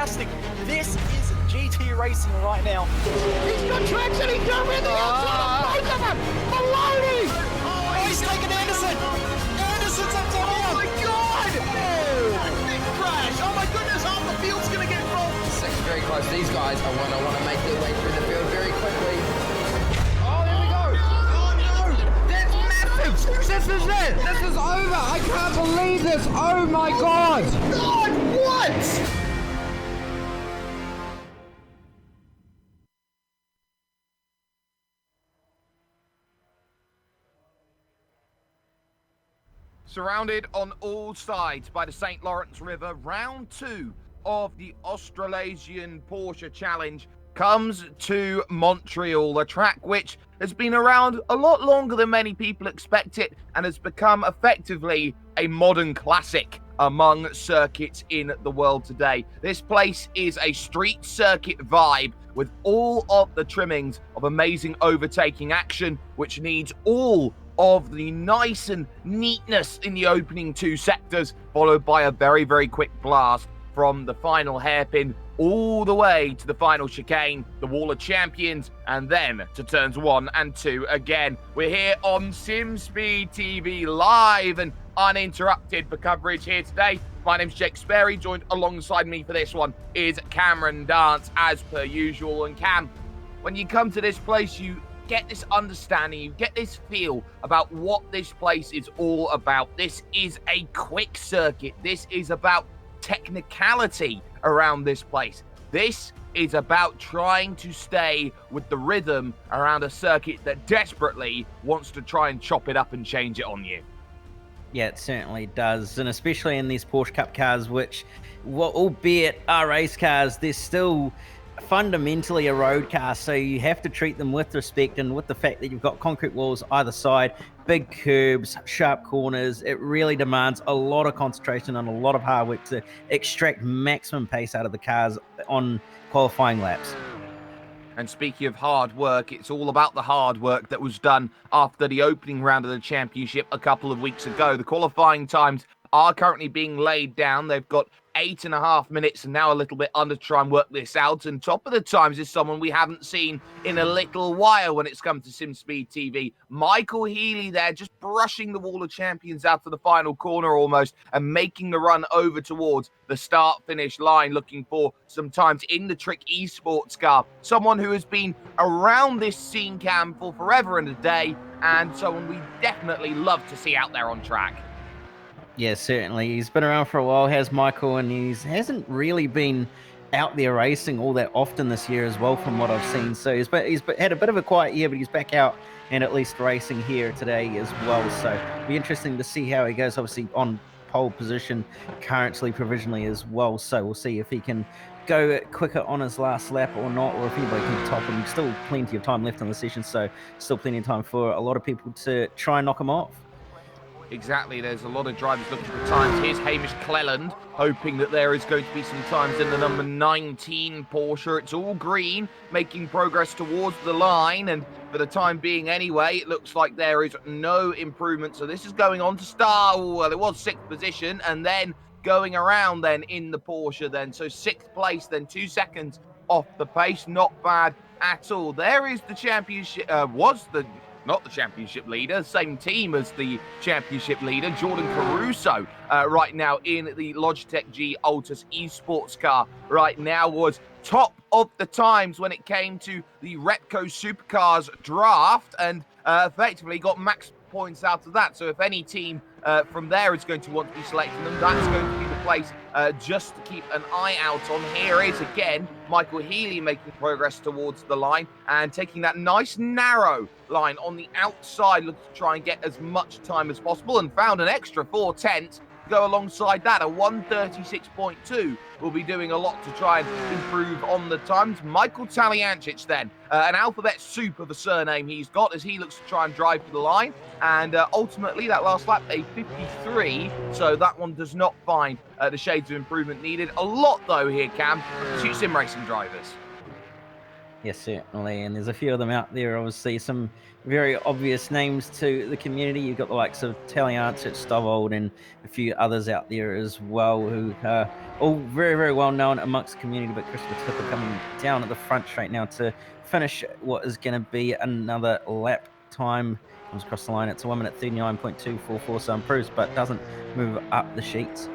fantastic. This is GT racing right now. He's got traction, he's got everything outside of both of them. Maloney! Oh, he's taken Anderson. Anderson's up top here. Oh my God! Big crash. Oh my goodness, half the field's going to get involved. Second very close. These guys are want to make their way through the field very quickly. Oh, there we go. Oh no! That's massive! This is it! This is over! I can't believe this! Oh my God! God, what? Surrounded on all sides by the St. Lawrence River, round 2 of the Australasian Porsche Challenge comes to Montreal, a track which has been around a lot longer than many people expect it and has become effectively a modern classic among circuits in the world today. This place is a street circuit vibe with all of the trimmings of amazing overtaking action, which needs all of the nice and neatness in the opening 2 sectors, followed by a very, very quick blast from the final hairpin all the way to the final chicane, the Wall of Champions, and then to turns 1 and 2 again. We're here on SimSpeed TV live and uninterrupted for coverage here today. My name's Jake Sperry, joined alongside me for this one is Cameron Dance, as per usual. And Cam, when you come to this place, you get this understanding, you get this feel about what this place is all about. This is a quick circuit. This is about technicality around this place. This is about trying to stay with the rhythm around a circuit that desperately wants to try and chop it up and change it on you. Yeah, it certainly does, and especially in these Porsche Cup cars, which, albeit are race cars, they're still fundamentally a road car, so you have to treat them with respect, and with the fact that you've got concrete walls either side, big curbs, sharp corners, it really demands a lot of concentration and a lot of hard work to extract maximum pace out of the cars on qualifying laps. And speaking of hard work, it's all about the hard work that was done after the opening round of the championship a couple of weeks ago. The qualifying times are currently being laid down. They've got 8.5 minutes and now a little bit under to try and work this out. And top of the times is someone we haven't seen in a little while when it's come to SimSpeed TV. Michael HEALEY there, just brushing the Wall of Champions out to the final corner almost and making the run over towards the start-finish line, looking for some times in the Trick Esports car. Someone who has been around this scene, Cam, for forever and a day, and someone we definitely love to see out there on track. Yeah, certainly. He's been around for a while, has Michael, and he hasn't really been out there racing all that often this year as well, from what I've seen. So he's had a bit of a quiet year, but he's back out and at least racing here today as well. So it'll be interesting to see how he goes, obviously on pole position currently provisionally as well. So we'll see if he can go quicker on his last lap or not, or if anybody can top him. Still plenty of time left in the session, so still plenty of time for a lot of people to try and knock him off. Exactly, there's a lot of drivers looking for times. Here's Hamish CLELAND, hoping that there is going to be some times in the number 19 Porsche. It's all green, making progress towards the line, and for the time being anyway, it looks like there is no improvement. So this is going on to start. Well, it was 6th position, and then going around then in the Porsche then. So 6th place, then 2 seconds off the pace. Not bad at all. There is the championship, not the championship leader, same team as the championship leader, Jordan CARUSO, right now in the Logitech G Altus esports car, right now was top of the times when it came to the Repco Supercars draft, and effectively got max points out of that. So if any team from there is going to want to be selecting them, that's going to be the place just to keep an eye out on. Here is again Michael HEALEY making progress towards the line and taking that nice narrow line on the outside, looking to try and get as much time as possible, and found an extra 4/10 go alongside that. A 1:36.2 will be doing a lot to try and improve on the times. Michael TALUANCICH then, an alphabet soup of a surname he's got as he looks to try and drive to the line, and ultimately that last lap a 53, so that one does not find the shades of improvement needed. A lot though here, Cam, to sim racing drivers. Yes, certainly. And there's a few of them out there, obviously, some very obvious names to the community. You've got the likes of TALUANCICH, STOVOLD, and a few others out there as well who are all very, very well known amongst the community. But Christopher Tipper coming down at the front straight now to finish what is going to be another lap time. Comes across the line. It's a 1 minute 39.244, so improves, but doesn't move up the sheets.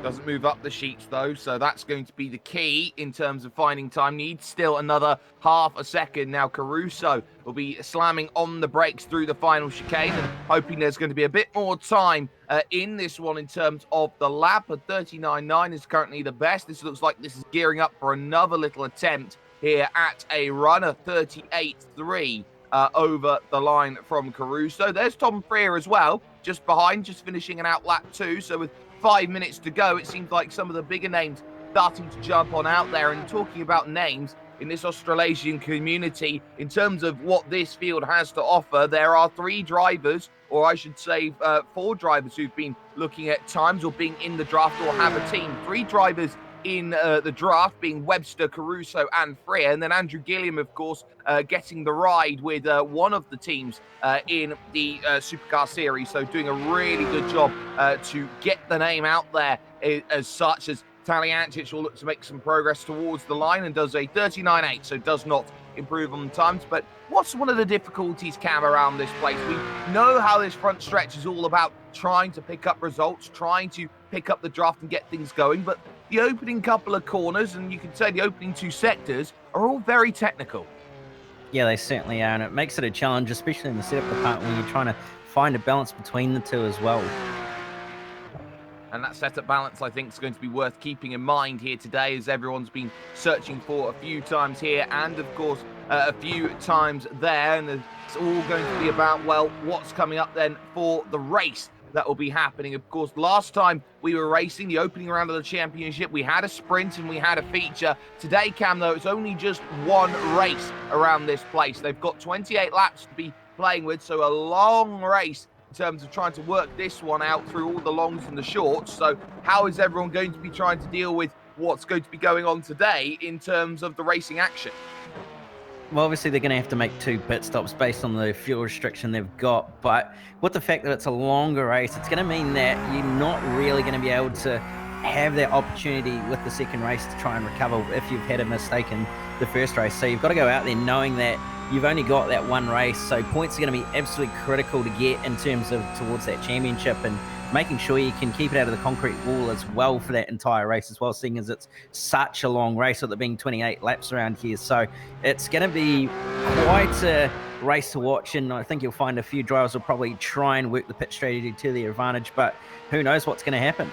Doesn't move up the sheets though, so that's going to be the key in terms of finding time. Needs still another half a second. Now Caruso will be slamming on the brakes through the final chicane and hoping there's going to be a bit more time in this one in terms of the lap. A 39.9 is currently the best. This looks like this is gearing up for another little attempt here at a run, a 38.3 over the line from Caruso. There's Tom Freer as well, just behind, just finishing an out lap 2. So with 5 minutes to go, it seems like some of the bigger names starting to jump on out there. And talking about names in this Australasian community, in terms of what this field has to offer, there are 3 drivers, or I should say 4 drivers who've been looking at times or being in the draft or have a team. 3 drivers in the draft, being Webster, Caruso, and Freer. And then Andrew Gilliam, of course, getting the ride with one of the teams in the Supercar Series. So doing a really good job to get the name out there as such. As TALUANCICH will look to make some progress towards the line and does a 39.8, so does not improve on the times. But what's one of the difficulties, Cam, around this place? We know how this front stretch is all about trying to pick up results, trying to pick up the draft and get things going, but the opening couple of corners, and you can say the opening 2 sectors, are all very technical. Yeah, they certainly are, and it makes it a challenge, especially in the setup department when you're trying to find a balance between the two as well. And that setup balance, I think, is going to be worth keeping in mind here today, as everyone's been searching for a few times here and, of course, a few times there. And it's all going to be about, well, what's coming up then for the race that will be happening. Of course, last time we were racing the opening round of the championship, we had a sprint and we had a feature. Today, Cam, though, it's only just one race around this place. They've got 28 laps to be playing with, so a long race in terms of trying to work this one out through all the longs and the shorts. So how is everyone going to be trying to deal with what's going to be going on today in terms of the racing action? Well, obviously, they're going to have to make 2 pit stops based on the fuel restriction they've got. But with the fact that it's a longer race, it's going to mean that you're not really going to be able to have that opportunity with the second race to try and recover if you've had a mistake in the first race. So you've got to go out there knowing that you've only got that one race. So points are going to be absolutely critical to get in terms of towards that championship, and making sure you can keep it out of the concrete wall as well for that entire race as well, seeing as it's such a long race with it being 28 laps around here. So it's going to be quite a race to watch, and I think you'll find a few drivers will probably try and work the pit strategy to their advantage, but who knows what's going to happen.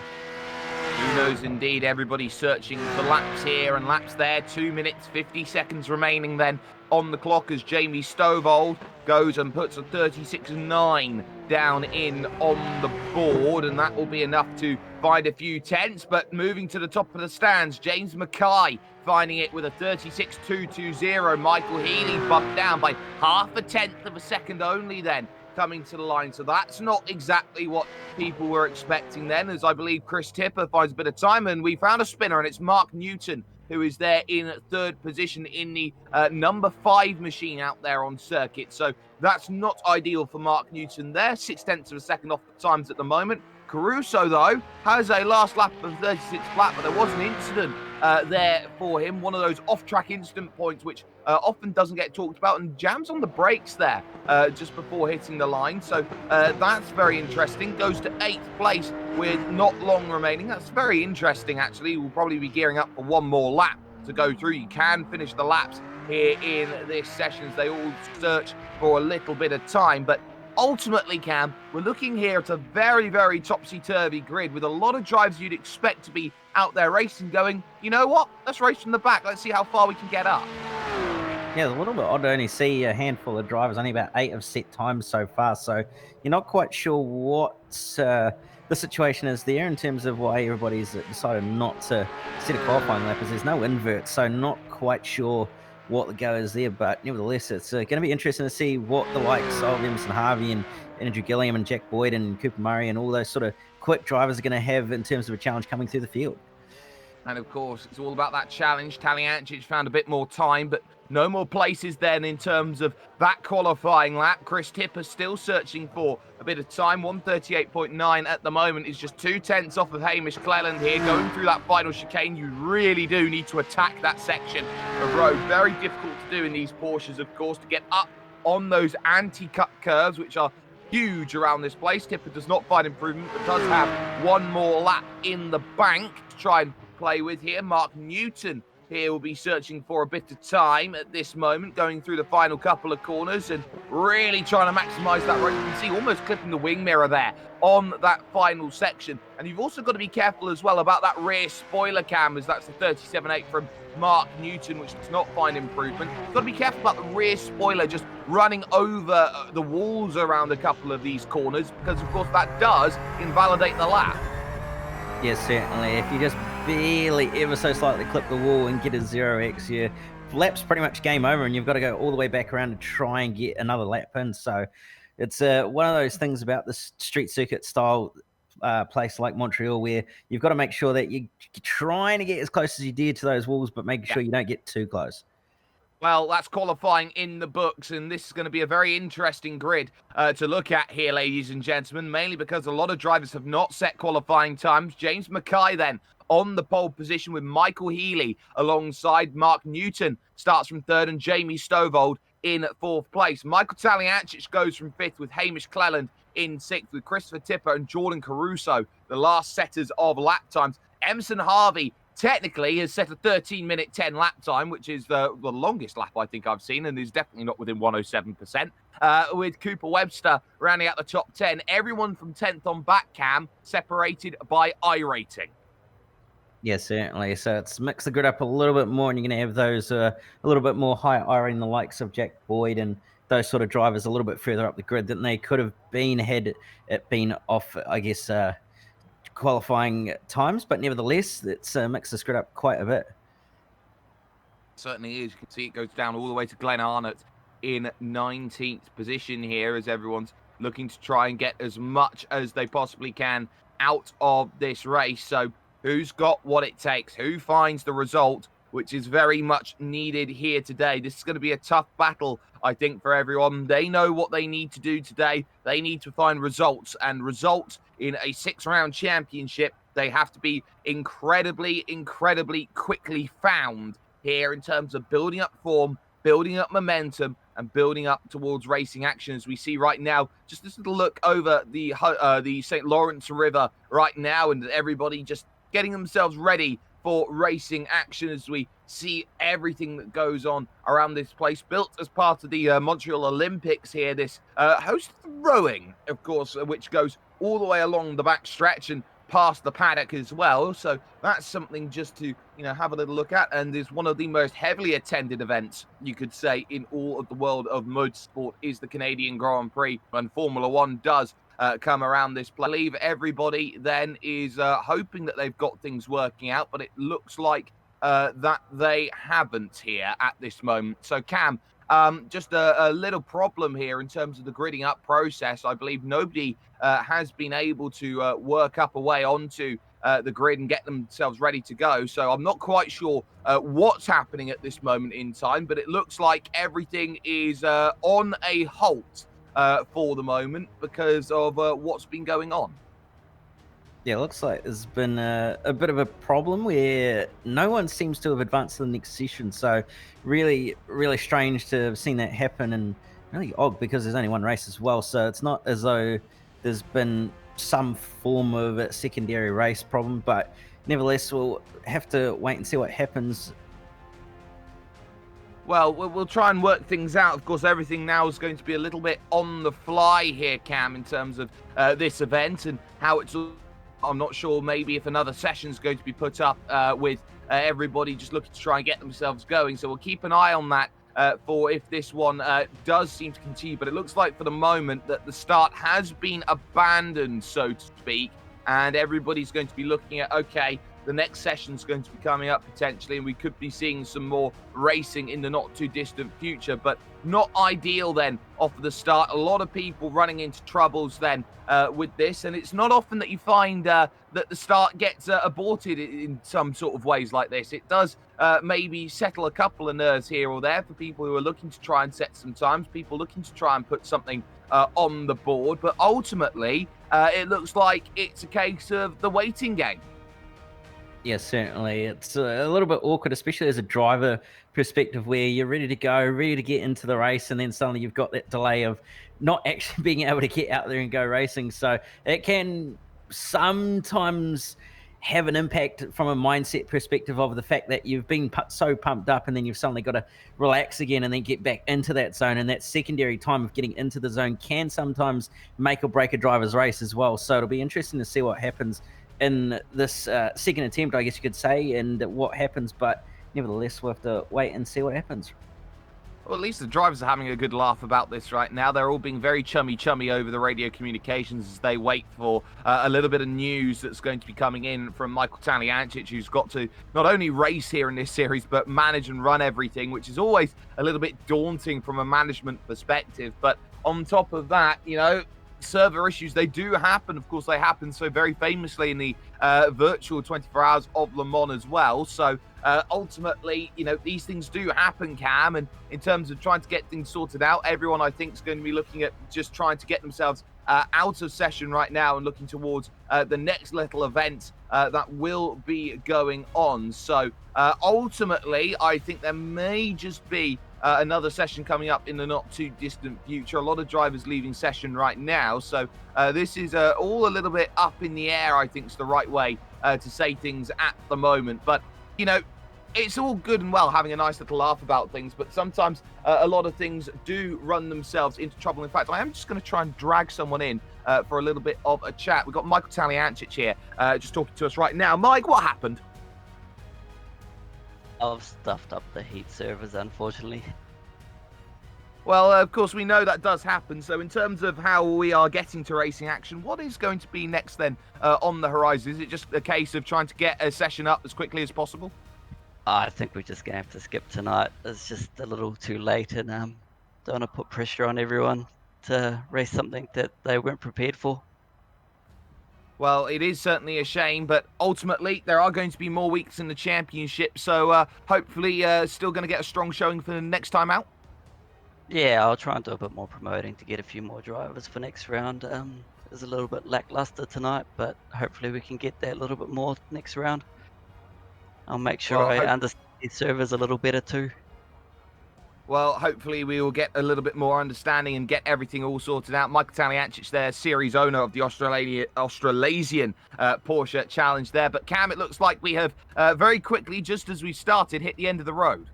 Who knows indeed. Everybody's searching for laps here and laps there. 2 minutes, 50 seconds remaining then on the clock as Jamie Stovold goes and puts a 36.9 down in on the board, and that will be enough to find a few tenths. But moving to the top of the stands, James McKie finding it with a 36.220. Michael Healy bumped down by half a tenth of a second only then coming to the line. So that's not exactly what people were expecting then, as I believe Chris Tipper finds a bit of time, and we found a spinner, and it's Mark Newton who is there in 3rd position in the number 5 machine out there on circuit. So that's not ideal for Mark Newton there. 0.6 of a second off the times at the moment. Caruso, though, has a last lap of 36 flat, but there was an incident there for him. One of those off-track incident points, which often doesn't get talked about, and jams on the brakes there just before hitting the line. So that's very interesting. Goes to 8th place with not long remaining. That's very interesting, actually. We'll probably be gearing up for one more lap to go through. You can finish the laps here in this session as they all search for a little bit of time, but ultimately, Cam, we're looking here at a very, very topsy-turvy grid with a lot of drives you'd expect to be out there racing, going, you know what, let's race from the back. Let's see how far we can get up. Yeah, a little bit odd to only see a handful of drivers, only about 8 have set times so far. So you're not quite sure what the situation is there in terms of why everybody's decided not to set a qualifying lap, as there's no invert. So not quite sure what the go is there, but nevertheless, it's going to be interesting to see what the likes of Emerson Harvey and Andrew Gilliam and Jack Boyd and Cooper Murray and all those sort of quick drivers are going to have in terms of a challenge coming through the field. And of course, it's all about that challenge. TALUANCICH found a bit more time, but no more places then in terms of that qualifying lap. Chris Tipper still searching for a bit of time. 1:38.9 at the moment is just 2/10 off of Hamish CLELAND here. Going through that final chicane, you really do need to attack that section of road. Very difficult to do in these Porsches, of course, to get up on those anti-cut curves, which are huge around this place. Tipper does not find improvement, but does have one more lap in the bank to try and play with here. Mark Newton here will be searching for a bit of time at this moment, going through the final couple of corners and really trying to maximise that road. You can see almost clipping the wing mirror there on that final section. And you've also got to be careful as well about that rear spoiler cam, as that's the 37.8 from Mark Newton, which does not find improvement. You've got to be careful about the rear spoiler just running over the walls around a couple of these corners, because of course that does invalidate the lap. Yes, certainly. If you just barely ever so slightly clip the wall and get a 0x, your lap's pretty much game over, and you've got to go all the way back around to try and get another lap in. So it's one of those things about this street circuit style place like Montreal, where you've got to make sure that you're trying to get as close as you dare to those walls, but making sure you don't get too close. Well, that's qualifying in the books, and this is going to be a very interesting grid to look at here, ladies and gentlemen, mainly because a lot of drivers have not set qualifying times. James McKie then on the pole position with Michael Healy alongside Mark Newton starts from third, and Jamie Stovold in fourth place. Michael TALUANCICH goes from fifth with Hamish CLELAND in sixth with Christopher Tipper and Jordan CARUSO, the last setters of lap times. Emerson Harvey technically has set a 13-minute 10 lap time, which is the longest lap I think I've seen, and is definitely not within 107%. With Cooper Webster rounding out the top 10. Everyone from 10th on back, Cam, separated by I rating. Yes, certainly. So it's mixed the grid up a little bit more, and you're going to have those a little bit more high I rating, the likes of Jack Boyd and those sort of drivers a little bit further up the grid than they could have been had it been off, I guess, qualifying times. But nevertheless, it's mixed the grid up quite a bit. Certainly is. You can see it goes down all the way to Glenn Arnott in 19th position here, as everyone's looking to try and get as much as they possibly can out of this race. So who's got what it takes? Who finds the result, which is very much needed here today? This is going to be a tough battle, I think, for everyone. They know what they need to do today. They need to find results, and results in a 6-round championship, they have to be incredibly, incredibly quickly found here in terms of building up form, building up momentum, and building up towards racing action. As we see right now, just this little look over the St. Lawrence River right now, and everybody just getting themselves ready for racing action, as we see everything that goes on around this place, built as part of the Montreal Olympics here. This hosts rowing, of course, which goes all the way along the back stretch and past the paddock as well. So that's something just to, have a little look at, and is one of the most heavily attended events, you could say, in all of the world of motorsport, is the Canadian Grand Prix, and Formula One does come around this place. I believe everybody then is hoping that they've got things working out, but it looks like that they haven't here at this moment. So Cam, just a little problem here in terms of the gridding up process. I believe nobody has been able to work up a way onto the grid and get themselves ready to go. So I'm not quite sure what's happening at this moment in time, but it looks like everything is on a halt for the moment because of what's been going on. Yeah, it looks like there's been a bit of a problem where no one seems to have advanced to the next session. So really, really strange to have seen that happen, and really odd because there's only one race as well. So it's not as though there's been some form of a secondary race problem, but nevertheless, we'll have to wait and see what happens. Well, we'll try and work things out. Of course, everything now is going to be a little bit on the fly here, Cam, in terms of this event and how it's... I'm not sure maybe if another session's going to be put up with everybody just looking to try and get themselves going. So we'll keep an eye on that for if this one does seem to continue. But it looks like for the moment that the start has been abandoned, so to speak. And everybody's going to be looking at, okay, the next session's going to be coming up potentially, and we could be seeing some more racing in the not too distant future. But not ideal then off the start. A lot of people running into troubles then with this, and it's not often that you find that the start gets aborted in some sort of ways like this. It does maybe settle a couple of nerves here or there for people who are looking to try and set some times, people looking to try and put something on the board, but ultimately it looks like it's a case of the waiting game. Yeah, certainly. It's a little bit awkward, especially as a driver perspective, where you're ready to go, ready to get into the race, and then suddenly you've got that delay of not actually being able to get out there and go racing. So it can sometimes have an impact from a mindset perspective of the fact that you've been so pumped up, and then you've suddenly got to relax again and then get back into that zone. And that secondary time of getting into the zone can sometimes make or break a driver's race as well. So it'll be interesting to see what happens in this second attempt, I guess you could say, and what happens. But nevertheless, we'll have to wait and see what happens. Well, at least the drivers are having a good laugh about this right now. They're all being very chummy over the radio communications as they wait for a little bit of news that's going to be coming in from Michael TALUANCICH, who's got to not only race here in this series, but manage and run everything, which is always a little bit daunting from a management perspective. But on top of that, you know, server issues, they do happen. Of course, they happen so very famously in the virtual 24 hours of Le Mans as well. So ultimately, you know, these things do happen, Cam, and in terms of trying to get things sorted out, everyone I think is going to be looking at just trying to get themselves out of session right now and looking towards the next little event that will be going on. So ultimately, I think there may just be another session coming up in the not too distant future. A lot of drivers leaving session right now, so this is all a little bit up in the air, I think is the right way to say things at the moment. But you know, it's all good and well having a nice little laugh about things, but sometimes a lot of things do run themselves into trouble. In fact, I am just going to try and drag someone in for a little bit of a chat. We've got Michael TALUANCICH here just talking to us right now. Mike, what happened? I've stuffed up the heat servers, unfortunately. Well, of course, we know that does happen. So in terms of how we are getting to racing action, what is going to be next then on the horizon? Is it just a case of trying to get a session up as quickly as possible? I think we're just going to have to skip tonight. It's just a little too late, and don't want to put pressure on everyone to race something that they weren't prepared for. Well, it is certainly a shame, but ultimately there are going to be more weeks in the championship, so hopefully still going to get a strong showing for the next time out. Yeah, I'll try and do a bit more promoting to get a few more drivers for next round. It was a little bit lackluster tonight, but hopefully we can get that a little bit more next round. I'll make sure I understand the servers a little better too. Well, hopefully we will get a little bit more understanding and get everything all sorted out. Michael TALUANCICH there, series owner of the Australasian Porsche Challenge there. But Cam, it looks like we have very quickly, just as we started, hit the end of the road.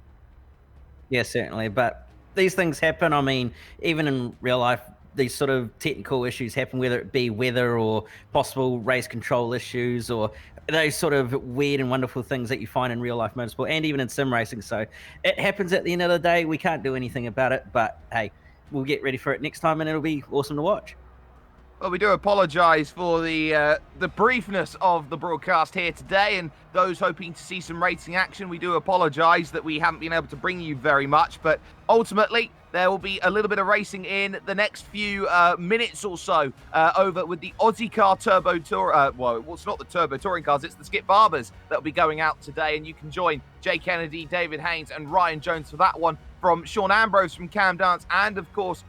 Yeah, certainly. But these things happen. I mean, even in real life, these sort of technical issues happen, whether it be weather or possible race control issues or those sort of weird and wonderful things that you find in real life motorsport and even in sim racing. So it happens at the end of the day. We can't do anything about it, but hey, we'll get ready for it next time and it'll be awesome to watch. Well, we do apologise for the briefness of the broadcast here today, and those hoping to see some racing action, we do apologise that we haven't been able to bring you very much, but ultimately there will be a little bit of racing in the next few minutes or so over with the Aussie Car Turbo Tour. Well, it's not the Turbo Touring cars, it's the Skip Barbers that will be going out today, and you can join Jay Kennedy, David Haynes and Ryan Jones for that one, from Sean Ambrose from Cam Dance, and of course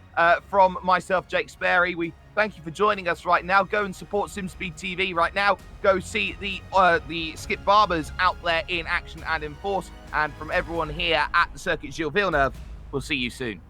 from myself, Jake Sperry. We thank you for joining us right now. Go and support SimSpeed TV right now. Go see the Skip Barbers out there in action and in force. And from everyone here at the Circuit Gilles Villeneuve, we'll see you soon.